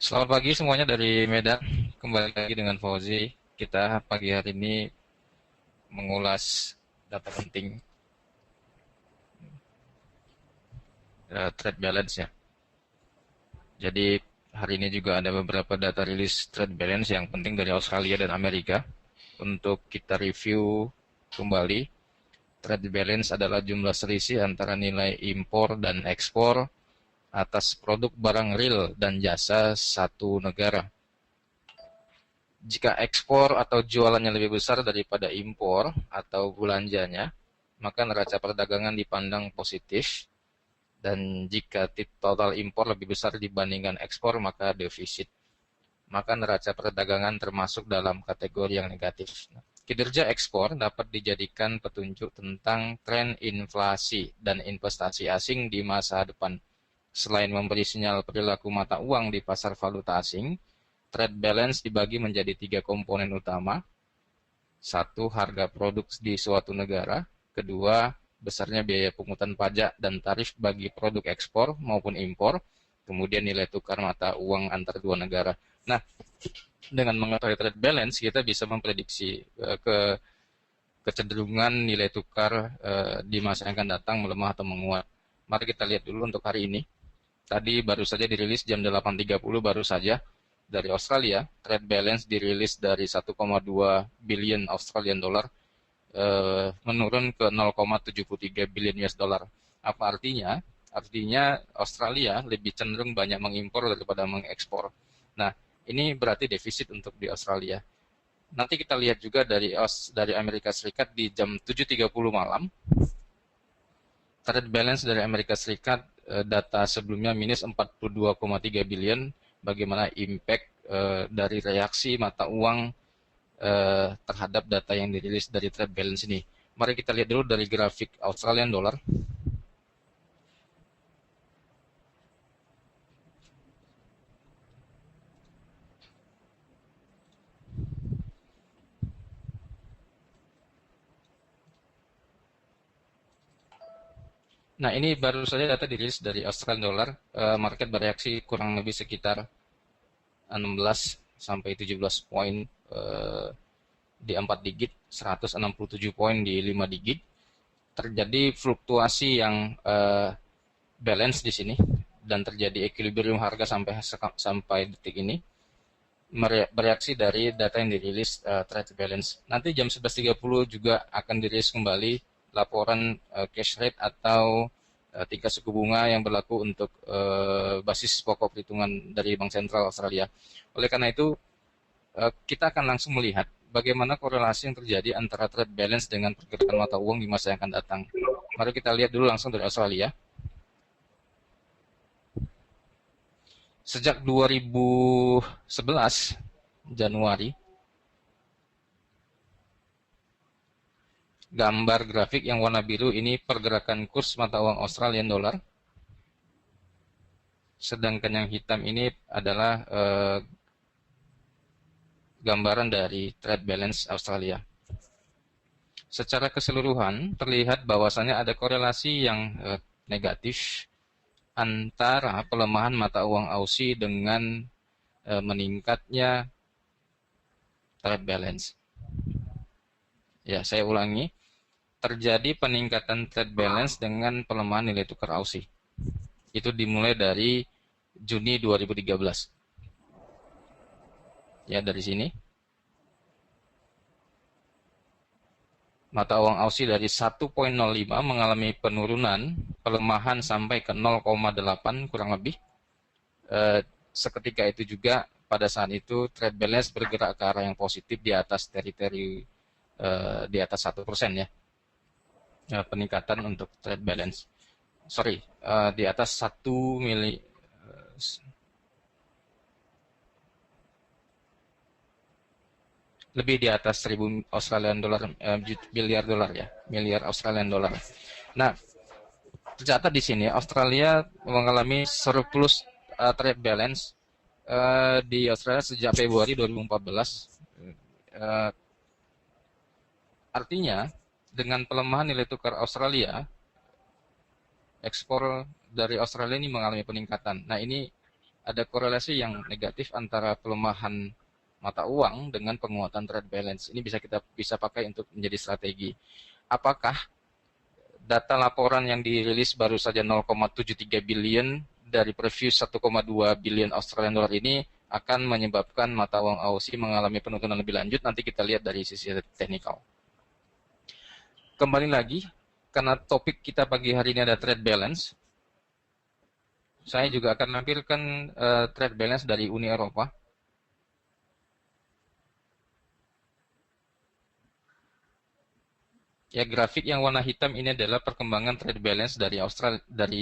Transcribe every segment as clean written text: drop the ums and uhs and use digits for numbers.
Selamat pagi semuanya dari Medan. Kembali lagi dengan Fauzi. Kita pagi hari ini mengulas data penting trade balance ya. Jadi hari ini juga ada beberapa data rilis trade balance yang penting dari Australia dan Amerika. Untuk kita review kembali, trade balance adalah jumlah selisih antara nilai impor dan ekspor atas produk barang real dan jasa satu negara. Jika ekspor atau jualannya lebih besar daripada impor atau belanjanya, maka neraca perdagangan dipandang positif, dan jika total impor lebih besar dibandingkan ekspor, maka defisit. Maka neraca perdagangan termasuk dalam kategori yang negatif. Kinerja ekspor dapat dijadikan petunjuk tentang tren inflasi dan investasi asing di masa depan. Selain memberi sinyal perilaku mata uang di pasar valuta asing, trade balance dibagi menjadi tiga komponen utama. Satu, harga produk di suatu negara. Kedua, besarnya biaya pungutan pajak dan tarif bagi produk ekspor maupun impor. Kemudian nilai tukar mata uang antar dua negara. Nah, dengan mengetahui trade balance, kita bisa memprediksi kecenderungan nilai tukar di masa yang akan datang melemah atau menguat. Mari kita lihat dulu untuk hari ini. Tadi baru saja dirilis jam 8.30 baru saja dari Australia, trade balance dirilis dari 1,2 billion Australian dollar menurun ke 0,73 billion US dollar. Apa artinya? Artinya Australia lebih cenderung banyak mengimpor daripada mengekspor. Nah, ini berarti defisit untuk di Australia. Nanti kita lihat juga dari Amerika Serikat di jam 7.30 malam, trade balance dari Amerika Serikat data sebelumnya minus 42,3 billion. Bagaimana impact dari reaksi mata uang terhadap data yang dirilis dari trade balance ini. Mari kita lihat dulu dari grafik Australian dollar. Nah, ini baru saja data dirilis dari Australian dollar. Market bereaksi kurang lebih sekitar 16 sampai 17 poin di 4 digit, 167 poin di 5 digit. Terjadi fluktuasi yang balance di sini dan terjadi equilibrium harga sampai detik ini, bereaksi dari data yang dirilis trade balance. Nanti jam 11.30 juga akan dirilis kembali laporan cash rate atau tingkat suku bunga yang berlaku untuk basis pokok perhitungan dari Bank Sentral Australia. Oleh karena itu, kita akan langsung melihat bagaimana korelasi yang terjadi antara trade balance dengan pergerakan mata uang di masa yang akan datang. Mari kita lihat dulu langsung dari Australia. Sejak 2011 Januari, gambar grafik yang warna biru ini pergerakan kurs mata uang Australian dollar, sedangkan yang hitam ini adalah gambaran dari trade balance Australia. Secara keseluruhan terlihat bahwasannya ada korelasi yang negatif antara pelemahan mata uang Aussie dengan meningkatnya trade balance. Ya, saya ulangi, terjadi peningkatan trade balance dengan pelemahan nilai tukar Aussie. Itu dimulai dari Juni 2013. Ya, dari sini. Mata uang Aussie dari 1,05 mengalami penurunan, pelemahan sampai ke 0,8 kurang lebih. Seketika itu juga pada saat itu trade balance bergerak ke arah yang positif di atas teritori di atas 1% ya. Peningkatan untuk trade balance. Sorry, di atas 1 lebih di atas 1.000 Australian dollar, miliar dolar ya, miliar Australian dollar. Nah, tercatat di sini Australia mengalami surplus trade balance di Australia sejak Februari 2014. Uh, Artinya dengan pelemahan nilai tukar Australia, ekspor dari Australia ini mengalami peningkatan. Nah, ini ada korelasi yang negatif antara pelemahan mata uang dengan penguatan trade balance. Ini bisa pakai untuk menjadi strategi. Apakah data laporan yang dirilis baru saja 0,73 billion dari preview 1,2 billion Australian dollar ini akan menyebabkan mata uang Aussie mengalami penurunan lebih lanjut? Nanti kita lihat dari sisi teknikal. Kembali lagi, karena topik kita pagi hari ini ada trade balance, saya juga akan menampilkan trade balance dari Uni Eropa. Ya, grafik yang warna hitam ini adalah perkembangan trade balance dari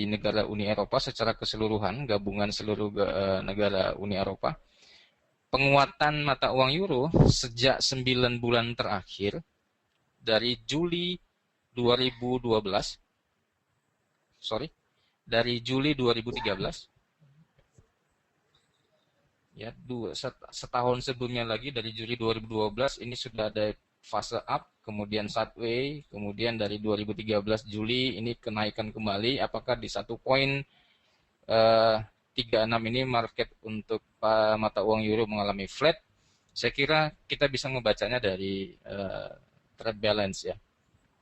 negara Uni Eropa secara keseluruhan, gabungan seluruh negara Uni Eropa. Penguatan mata uang euro sejak 9 bulan terakhir dari Juli 2012, dari Juli 2013, ya, setahun sebelumnya lagi dari Juli 2012 ini sudah ada fase up, kemudian sideways, kemudian dari 2013 Juli ini kenaikan kembali. Apakah di 1,36 ini market untuk mata uang euro mengalami flat? Saya kira kita bisa membacanya dari trade balance ya.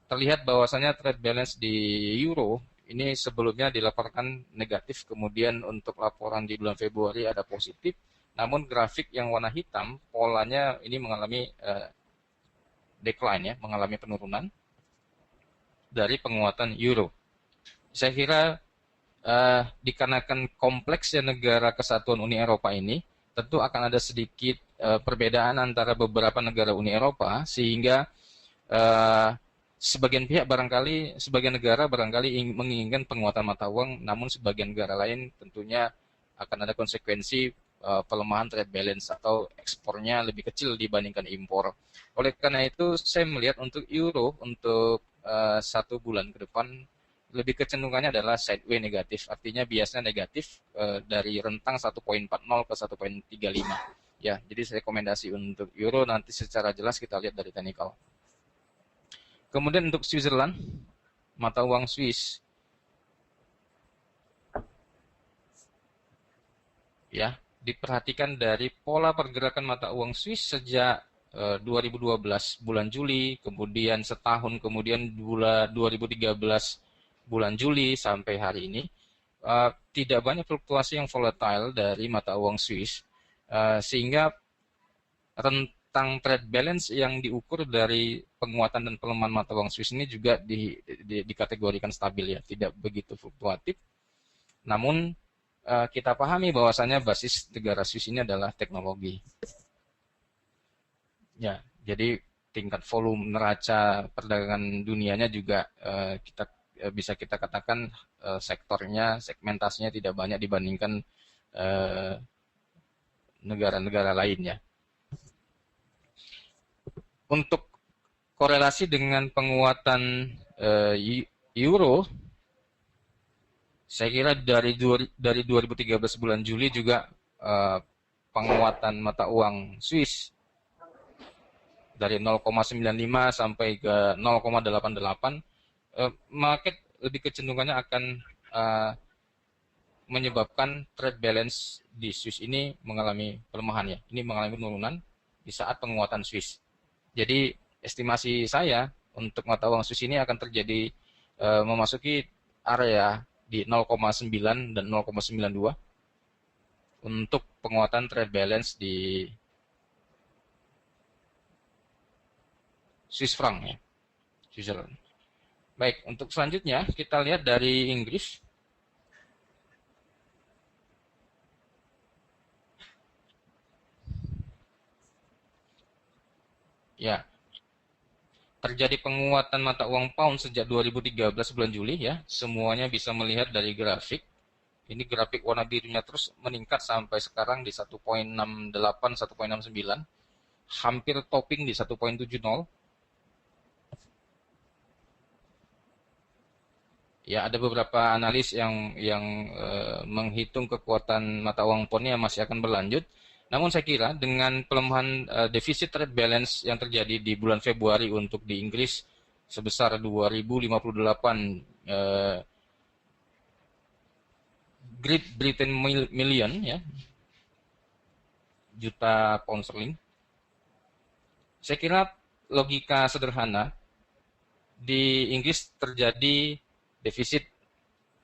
Terlihat bahwasanya trade balance di euro ini sebelumnya dilaporkan negatif, kemudian untuk laporan di bulan Februari ada positif. Namun grafik yang warna hitam polanya ini mengalami decline ya, mengalami penurunan dari penguatan euro. Saya kira dikarenakan kompleksnya negara kesatuan Uni Eropa ini, tentu akan ada sedikit perbedaan antara beberapa negara Uni Eropa, sehingga sebagian negara barangkali menginginkan penguatan mata uang, namun sebagian negara lain tentunya akan ada konsekuensi pelemahan trade balance atau ekspornya lebih kecil dibandingkan impor. Oleh karena itu, saya melihat untuk euro untuk 1 bulan ke depan lebih kecenderungannya adalah sideways negatif, artinya biasanya negatif dari rentang 1.40 ke 1.35. Ya, jadi rekomendasi untuk euro nanti secara jelas kita lihat dari technical. Kemudian untuk Switzerland, mata uang Swiss, ya, diperhatikan dari pola pergerakan mata uang Swiss sejak 2012 bulan Juli, kemudian setahun kemudian 2013 bulan Juli sampai hari ini, tidak banyak fluktuasi yang volatile dari mata uang Swiss, sehingga rentang trade balance yang diukur dari penguatan dan pelemahan mata uang Swiss ini juga dikategorikan stabil ya, tidak begitu fluktuatif. Namun kita pahami bahwasanya basis negara Swiss ini adalah teknologi. Ya, jadi tingkat volume neraca perdagangan dunianya juga bisa kita katakan segmentasinya tidak banyak dibandingkan negara-negara lainnya. Untuk korelasi dengan penguatan euro, saya kira dari 2013 bulan Juli juga penguatan mata uang Swiss dari 0,95 sampai ke 0,88, market lebih kecenderungannya akan menyebabkan trade balance di Swiss ini mengalami pelemahan ya. Ini mengalami penurunan di saat penguatan Swiss. Jadi estimasi saya untuk mata uang Swiss ini akan terjadi memasuki area di 0,9 dan 0,92 untuk penguatan trade balance di Swiss franc ya, Switzerland. Baik, untuk selanjutnya kita lihat dari Inggris. Ya, terjadi penguatan mata uang pound sejak 2013 bulan Juli ya. Semuanya bisa melihat dari grafik. Ini grafik warna birunya terus meningkat sampai sekarang di 1.68, 1.69. Hampir topping di 1.70. Ya, ada beberapa analis yang menghitung kekuatan mata uang poundnya masih akan berlanjut. Namun saya kira dengan pelemahan defisit trade balance yang terjadi di bulan Februari untuk di Inggris sebesar 2058 Great Britain million ya, juta pound sterling. Saya kira logika sederhana di Inggris terjadi defisit,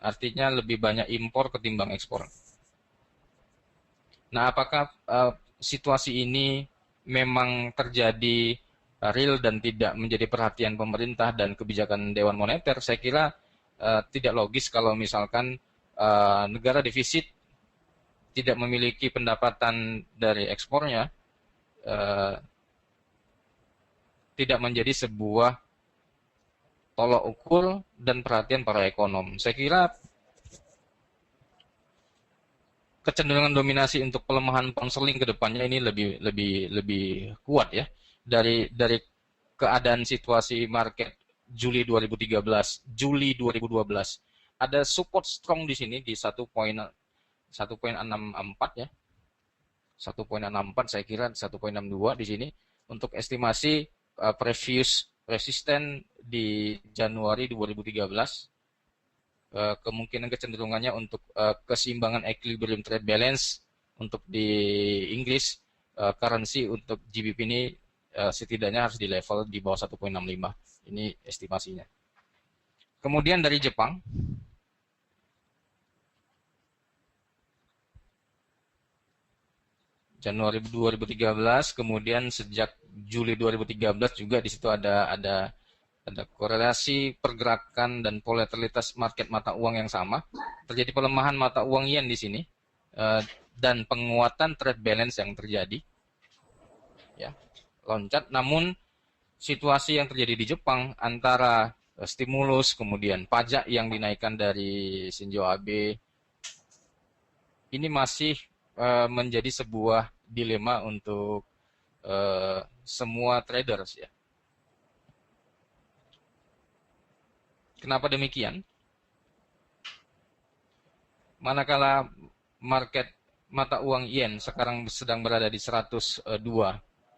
artinya lebih banyak impor ketimbang ekspor. Nah, apakah situasi ini memang terjadi real dan tidak menjadi perhatian pemerintah dan kebijakan Dewan Moneter? Saya kira tidak logis kalau misalkan negara defisit tidak memiliki pendapatan dari ekspornya, tidak menjadi sebuah tolok ukur dan perhatian para ekonom. Saya kira kecenderungan dominasi untuk pelemahan pound sterling ke depannya ini lebih kuat ya, dari keadaan situasi market Juli 2013, Juli 2012. Ada support strong di sini di 1.64 ya. 1.64 saya kira 1.62 di sini untuk estimasi previous resisten di Januari 2013. Kemungkinan kecenderungannya untuk keseimbangan equilibrium trade balance untuk di Inggris, currency untuk GBP ini setidaknya harus di level di bawah 1.65. Ini estimasinya. Kemudian dari Jepang, Januari 2013, kemudian sejak Juli 2013 juga di situ ada korelasi pergerakan dan volatilitas market mata uang yang sama. Terjadi pelemahan mata uang yen di sini dan penguatan trade balance yang terjadi. Ya, loncat. Namun situasi yang terjadi di Jepang antara stimulus kemudian pajak yang dinaikkan dari Shinzo Abe ini masih menjadi sebuah dilema untuk semua traders ya. Kenapa demikian? Manakala market mata uang yen sekarang sedang berada di 102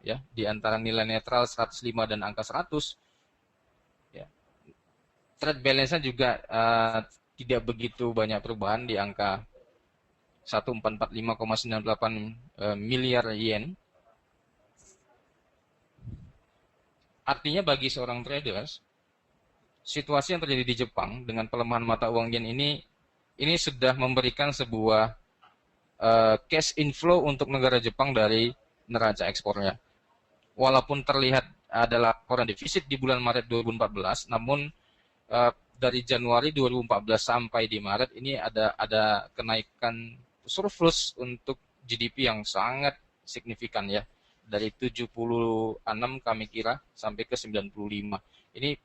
ya, di antara nilai netral 105 dan angka 100 ya. Trade balance-nya juga tidak begitu banyak perubahan di angka 1445,98 miliar yen. Artinya bagi seorang traders, situasi yang terjadi di Jepang dengan pelemahan mata uang yen ini sudah memberikan sebuah cash inflow untuk negara Jepang dari neraca ekspornya. Walaupun terlihat ada laporan defisit di bulan Maret 2014, namun dari Januari 2014 sampai di Maret ini ada kenaikan surplus untuk GDP yang sangat signifikan ya. Dari 76 kami kira sampai ke 95. Ini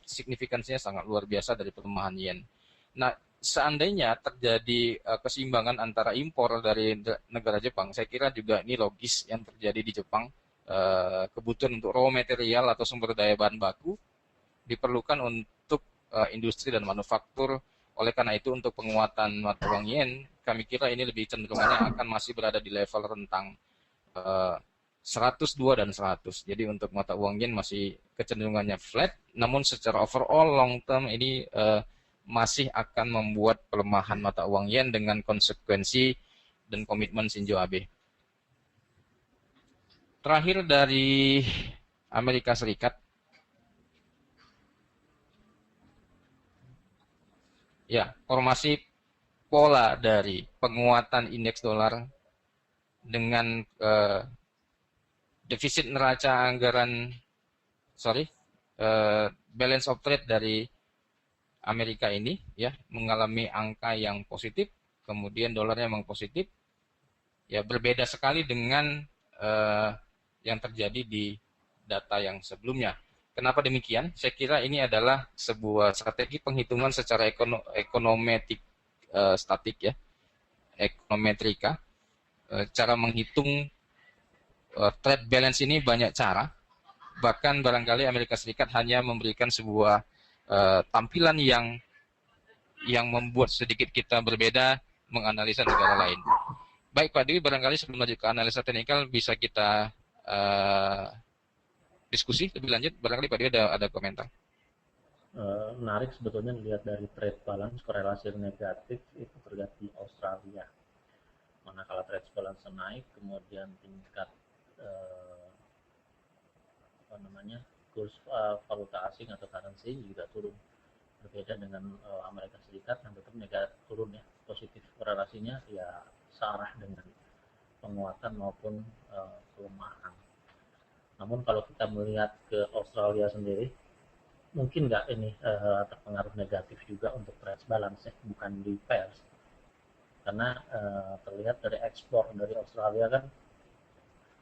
signifikansinya sangat luar biasa dari pelemahan yen. Nah, seandainya terjadi keseimbangan antara impor dari negara Jepang, saya kira juga ini logis yang terjadi di Jepang. Kebutuhan untuk raw material atau sumber daya bahan baku diperlukan untuk industri dan manufaktur. Oleh karena itu untuk penguatan mata uang yen, kami kira ini lebih cenderungannya akan masih berada di level rentang 102 dan 100. Jadi untuk mata uang yen masih kecenderungannya flat, namun secara overall long term ini masih akan membuat pelemahan mata uang yen dengan konsekuensi dan komitmen Shinzo Abe. Terakhir dari Amerika Serikat. Ya, formasi pola dari penguatan indeks dolar dengan defisit neraca anggaran, balance of trade dari Amerika ini ya mengalami angka yang positif, kemudian dolarnya memang positif, ya berbeda sekali dengan yang terjadi di data yang sebelumnya. Kenapa demikian? Saya kira ini adalah sebuah strategi penghitungan secara ekonometrik statik ya, ekonometrika. Cara menghitung trade balance ini banyak cara. Bahkan barangkali Amerika Serikat hanya memberikan sebuah tampilan yang membuat sedikit kita berbeda menganalisa negara lain. Baik Pak Dewi, barangkali sebelum lanjut ke analisa teknikal bisa kita diskusi lebih lanjut. Barangkali Pak Dewi ada komentar. Menarik sebetulnya lihat dari trade balance korelasi negatif itu terlihat di Australia. Manakala trade balance naik, kemudian tingkat eh, apa namanya kurs valuta asing atau currency juga turun. Berbeda dengan Amerika Serikat yang tetap negatif turun ya, positif korelasinya ya searah dengan penguatan maupun pelemahan. Namun kalau kita melihat ke Australia sendiri, mungkin nggak ini terpengaruh negatif juga untuk trade balance ya, bukan di pairs. Karena terlihat dari ekspor dari Australia kan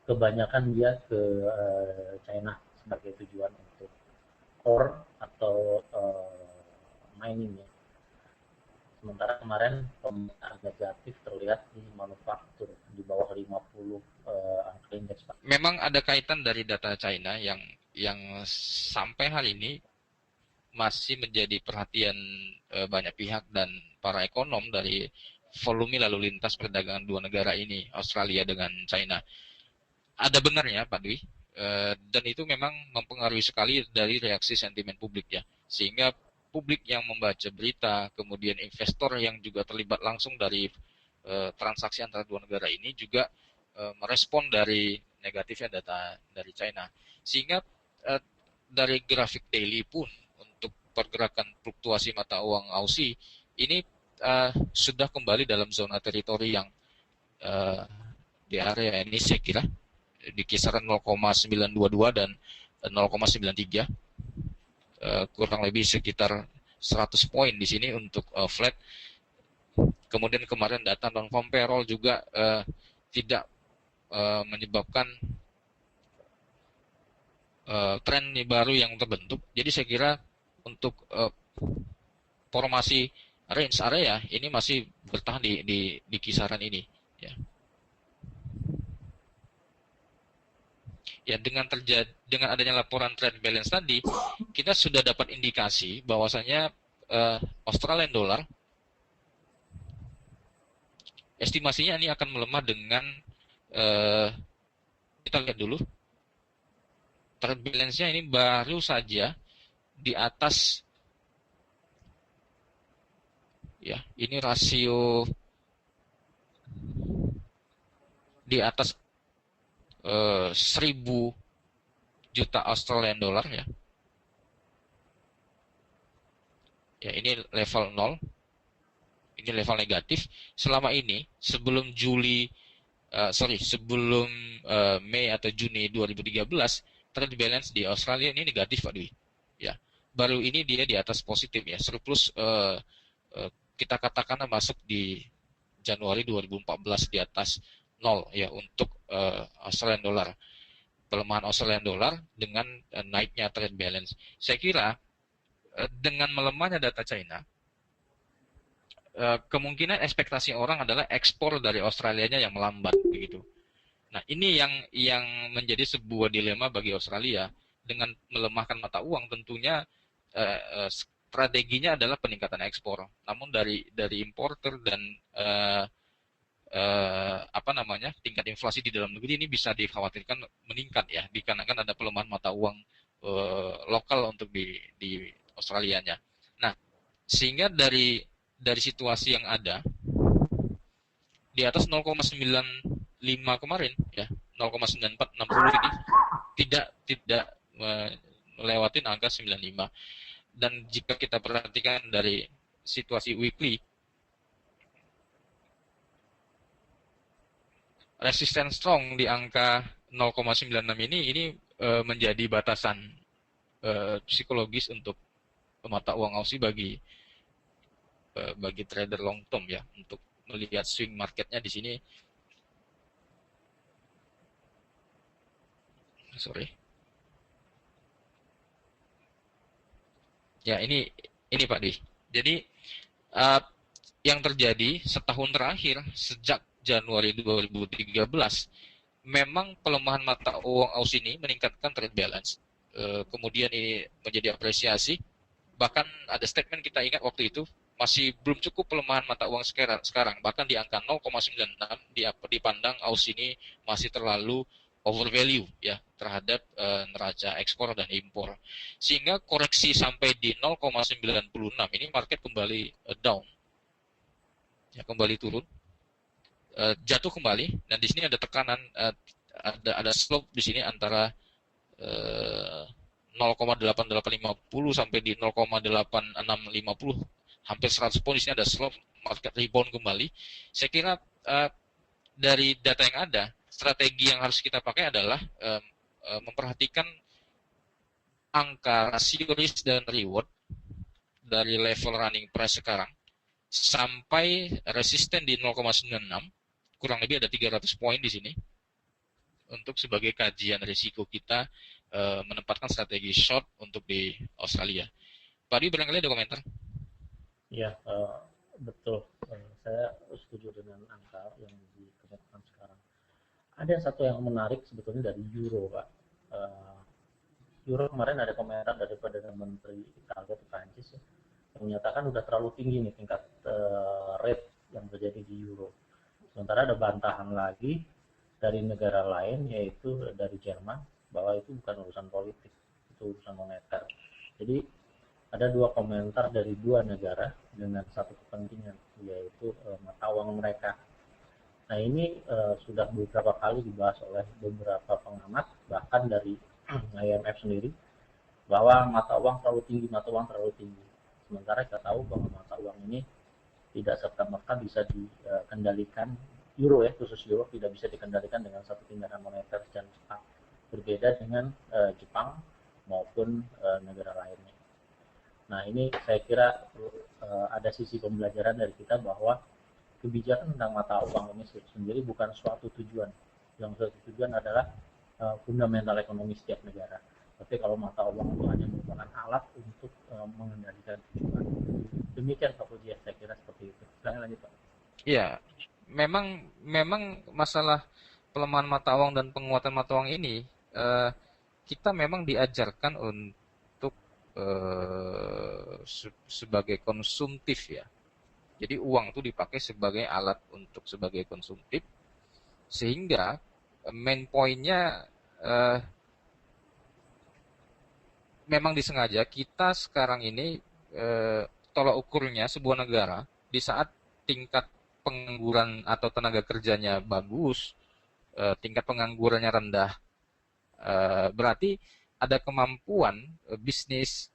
kebanyakan dia ke China sebagai tujuan untuk ore atau mining ya. Sementara kemarin pembukaan negatif terlihat di manufaktur di bawah 50 angka indeks Pak. Memang ada kaitan dari data China yang sampai hari ini masih menjadi perhatian banyak pihak dan para ekonom dari volume lalu lintas perdagangan dua negara ini, Australia dengan China. Ada benarnya, Pak Dwi, dan itu memang mempengaruhi sekali dari reaksi sentimen publik ya, sehingga publik yang membaca berita, kemudian investor yang juga terlibat langsung dari transaksi antara dua negara ini juga merespon dari negatifnya data dari China, sehingga uh, dari grafik daily pun untuk pergerakan fluktuasi mata uang Aussie ini sudah kembali dalam zona teritori yang uh, di area ini saya kira di kisaran 0,922 dan 0,93, kurang lebih sekitar 100 poin di sini untuk flat. Kemudian kemarin data non farm payroll juga tidak menyebabkan tren baru yang terbentuk. Jadi saya kira untuk formasi range area ini masih bertahan di kisaran ini. Ya. Ya, dengan adanya laporan trade balance tadi, kita sudah dapat indikasi bahwasanya Australian dollar estimasinya ini akan melemah dengan uh, kita lihat dulu trade balance-nya ini baru saja di atas, ya ini rasio di atas 1000 juta Australian dollar ya. Ya, ini level 0, ini level negatif. Selama ini sebelum sebelum Mei atau Juni 2013, trade balance di Australia ini negatif Pak Dwi. Ya, baru ini dia di atas positif ya, surplus kita katakan masuk di Januari 2014 di atas 0 ya untuk Australian dollar. Pelemahan Australian dollar dengan naiknya trade balance. Saya kira dengan melemahnya data China, kemungkinan ekspektasi orang adalah ekspor dari Australianya yang melambat begitu. Nah, ini yang menjadi sebuah dilema bagi Australia dengan melemahkan mata uang. Tentunya strateginya adalah peningkatan ekspor. Namun dari importer dan apa namanya tingkat inflasi di dalam negeri ini bisa dikhawatirkan meningkat ya, dikarenakan ada pelemahan mata uang lokal untuk di Australianya. Nah, sehingga dari situasi yang ada di atas 0,95 kemarin ya, 0,9460 ini tidak melewati angka 95. Dan jika kita perhatikan dari situasi weekly, resisten strong di angka 0,96 ini menjadi batasan psikologis untuk mata uang Aussie bagi trader long term ya, untuk melihat swing marketnya di sini. Sorry. Ya, ini Pak Di. Jadi uh, yang terjadi setahun terakhir sejak Januari 2013, memang pelemahan mata uang Aussie ini meningkatkan trade balance. Kemudian ini menjadi apresiasi. Bahkan ada statement kita ingat waktu itu, masih belum cukup pelemahan mata uang sekarang. Bahkan di angka 0,96 dipandang Aussie ini masih terlalu overvalue ya terhadap neraca ekspor dan impor, sehingga koreksi sampai di 0,96 ini market kembali down, ya kembali turun, jatuh kembali, dan di sini ada tekanan, ada slope di sini antara 0,8850 sampai di 0,8650, hampir 100 poin. Di sini ada slope, market rebound kembali. Saya kira dari data yang ada, strategi yang harus kita pakai adalah memperhatikan angka rasio risk dan reward dari level running price sekarang sampai resisten di 0,96, kurang lebih ada 300 poin di sini untuk sebagai kajian risiko kita menempatkan strategi short untuk di Australia. Pak Dwi barangkali ada komentar? Ya, betul. Saya setuju dengan angka yang dikemukakan sekarang. Ada satu yang menarik sebetulnya dari Euro, Pak. Euro kemarin ada komentar dari Perdana Menteri Italia atau Prancis ya, yang menyatakan udah terlalu tinggi nih tingkat rate yang terjadi di Euro. Sementara ada bantahan lagi dari negara lain, yaitu dari Jerman, bahwa itu bukan urusan politik, itu urusan moneter. Jadi ada dua komentar dari dua negara dengan satu kepentingan, yaitu mata uang mereka. Nah ini sudah beberapa kali dibahas oleh beberapa pengamat, bahkan dari IMF sendiri, bahwa mata uang terlalu tinggi, mata uang terlalu tinggi. Sementara kita tahu bahwa mata uang ini tidak serta-merta bisa dikendalikan, euro ya, khusus euro tidak bisa dikendalikan dengan satu tindakan moneter secara cepat. Berbeda dengan Jepang maupun negara lainnya. Nah ini saya kira ada sisi pembelajaran dari kita bahwa kebijakan tentang mata uang ini sendiri bukan suatu tujuan. Yang suatu tujuan adalah fundamental ekonomi setiap negara. Tapi kalau mata uang itu hanya merupakan alat untuk mengendalikan tujuan. Demikian Pak Puji, saya kira seperti itu. Silahkan lanjut Pak. Ya, memang masalah pelemahan mata uang dan penguatan mata uang ini, kita memang diajarkan untuk sebagai konsumtif ya. Jadi uang itu dipakai sebagai alat untuk sebagai konsumtif, sehingga main pointnya memang disengaja kita sekarang ini tolak ukurnya sebuah negara di saat tingkat pengangguran atau tenaga kerjanya bagus, tingkat penganggurannya rendah, berarti ada kemampuan bisnis,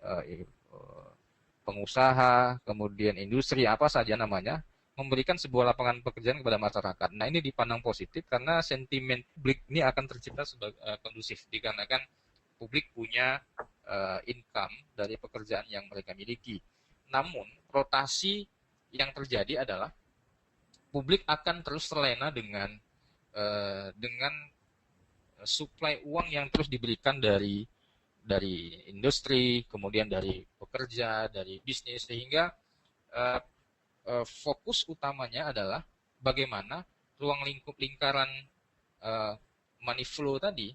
pengusaha, kemudian industri, apa saja namanya, memberikan sebuah lapangan pekerjaan kepada masyarakat. Nah ini dipandang positif karena sentimen publik ini akan tercipta sebagai kondusif, dikarenakan publik punya income dari pekerjaan yang mereka miliki. Namun rotasi yang terjadi adalah publik akan terus terlena dengan suplai uang yang terus diberikan dari industri, kemudian dari pekerja, dari bisnis, sehingga fokus utamanya adalah bagaimana ruang lingkup lingkaran money flow tadi,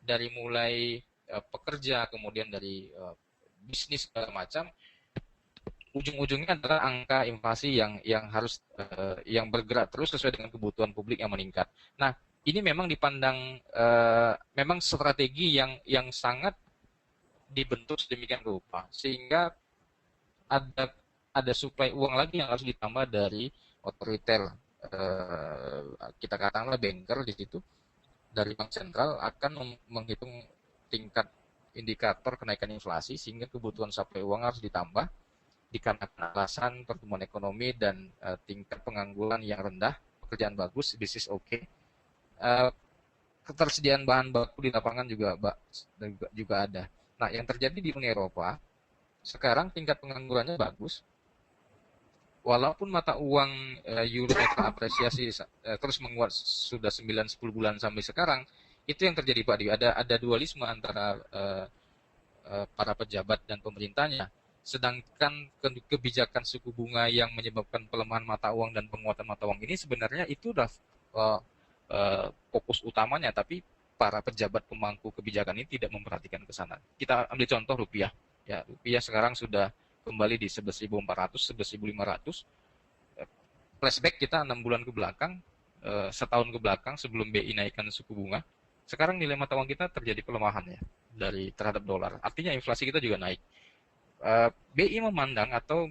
dari mulai pekerja, kemudian dari bisnis segala macam, ujung-ujungnya adalah angka inflasi yang harus yang bergerak terus sesuai dengan kebutuhan publik yang meningkat. Nah, ini memang dipandang memang strategi yang sangat dibentuk sedemikian rupa, sehingga ada suplai uang lagi yang harus ditambah dari otoriter, kita katakanlah banker di situ, dari bank sentral akan menghitung tingkat indikator kenaikan inflasi, sehingga kebutuhan suplai uang harus ditambah dikarenakan alasan pertumbuhan ekonomi dan tingkat pengangguran yang rendah, pekerjaan bagus, bisnis oke. Ketersediaan bahan baku di lapangan juga ada. Nah, yang terjadi di Uni Eropa sekarang tingkat penganggurannya bagus, walaupun mata uang euro terapresiasi terus menguat sudah 9-10 bulan sampai sekarang. Itu yang terjadi Pak Dewi. Ada dualisme antara para pejabat dan pemerintahnya. Sedangkan kebijakan suku bunga yang menyebabkan pelemahan mata uang dan penguatan mata uang ini sebenarnya itu sudah fokus utamanya, tapi para pejabat pemangku kebijakan ini tidak memperhatikan ke sana. Kita ambil contoh rupiah. Ya, rupiah sekarang sudah kembali di 11.400, 11.500. Flashback kita 6 bulan ke belakang, setahun ke belakang sebelum BI naikkan suku bunga. Sekarang nilai mata uang kita terjadi pelemahan ya dari terhadap dolar. Artinya inflasi kita juga naik. BI memandang atau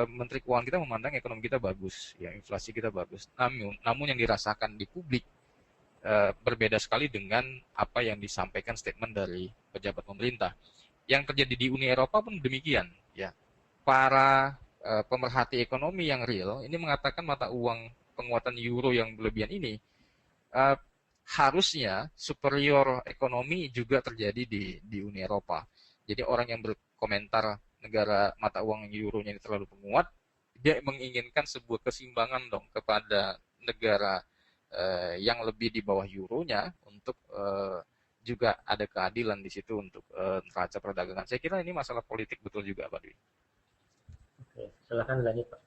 Menteri Keuangan kita memandang ekonomi kita bagus, ya inflasi kita bagus. Namun yang dirasakan di publik berbeda sekali dengan apa yang disampaikan statement dari pejabat pemerintah. Yang terjadi di Uni Eropa pun demikian, ya. Para pemerhati ekonomi yang real ini mengatakan mata uang penguatan euro yang berlebihan ini uh, harusnya superior ekonomi juga terjadi di Uni Eropa. Jadi orang yang berkomentar negara mata uang euronya ini terlalu menguat, dia menginginkan sebuah keseimbangan dong kepada negara yang lebih di bawah euronya untuk juga ada keadilan di situ untuk neraca perdagangan. Saya kira ini masalah politik betul juga, Pak Dwi. Oke, silakan lanjut Pak.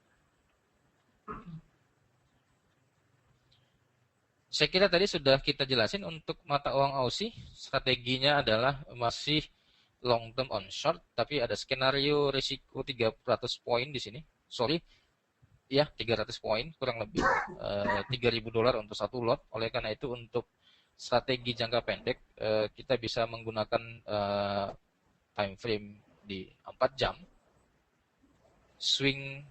Saya kira tadi sudah kita jelasin untuk mata uang Aussie, strateginya adalah masih long term on short, tapi ada skenario risiko 300 poin di sini. Sorry, ya 300 poin kurang lebih 3.000 dolar untuk satu lot. Oleh karena itu untuk strategi jangka pendek kita bisa menggunakan time frame di 4 jam. Swing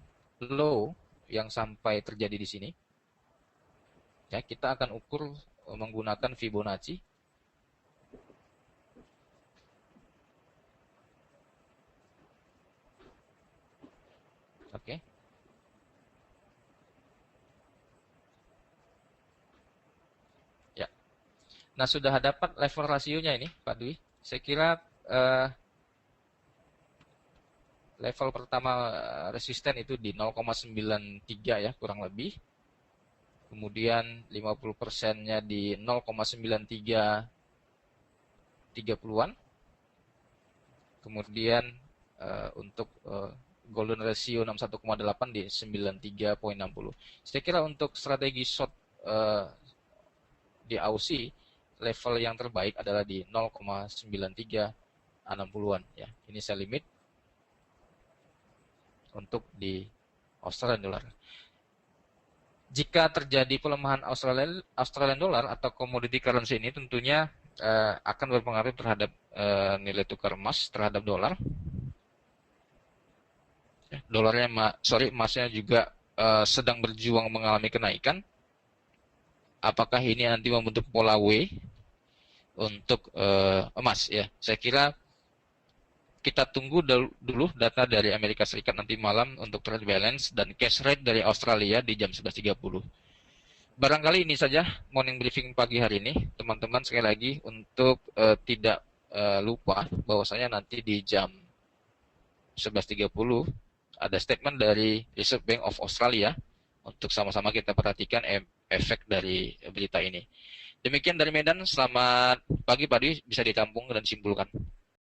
low yang sampai terjadi di sini. Ya, kita akan ukur menggunakan Fibonacci. Oke. Ya. Nah, sudah dapat level rasionya ini, Pak Dwi. Saya kira level pertama resisten itu di 0,93 ya, kurang lebih. Kemudian 50%-nya di 0,9330-an. Kemudian untuk golden ratio 61,8 di 93,60. Saya kira untuk strategi short di Aussie level yang terbaik adalah di 0,9360-an ya. Ini saya limit untuk di Australian dollar. Jika terjadi pelemahan Australian dollar atau commodity currency ini tentunya akan berpengaruh terhadap nilai tukar emas terhadap dolar. Emasnya juga sedang berjuang mengalami kenaikan. Apakah ini nanti membentuk pola W untuk emas ya? Saya kira kita tunggu dulu data dari Amerika Serikat nanti malam untuk trade balance dan cash rate dari Australia di jam 11.30. Barangkali ini saja morning briefing pagi hari ini, teman-teman. Sekali lagi untuk tidak lupa bahwasanya nanti di jam 11.30 ada statement dari Reserve Bank of Australia untuk sama-sama kita perhatikan efek dari berita ini. Demikian dari Medan, selamat pagi Pak Dwi, bisa ditampung dan simpulkan.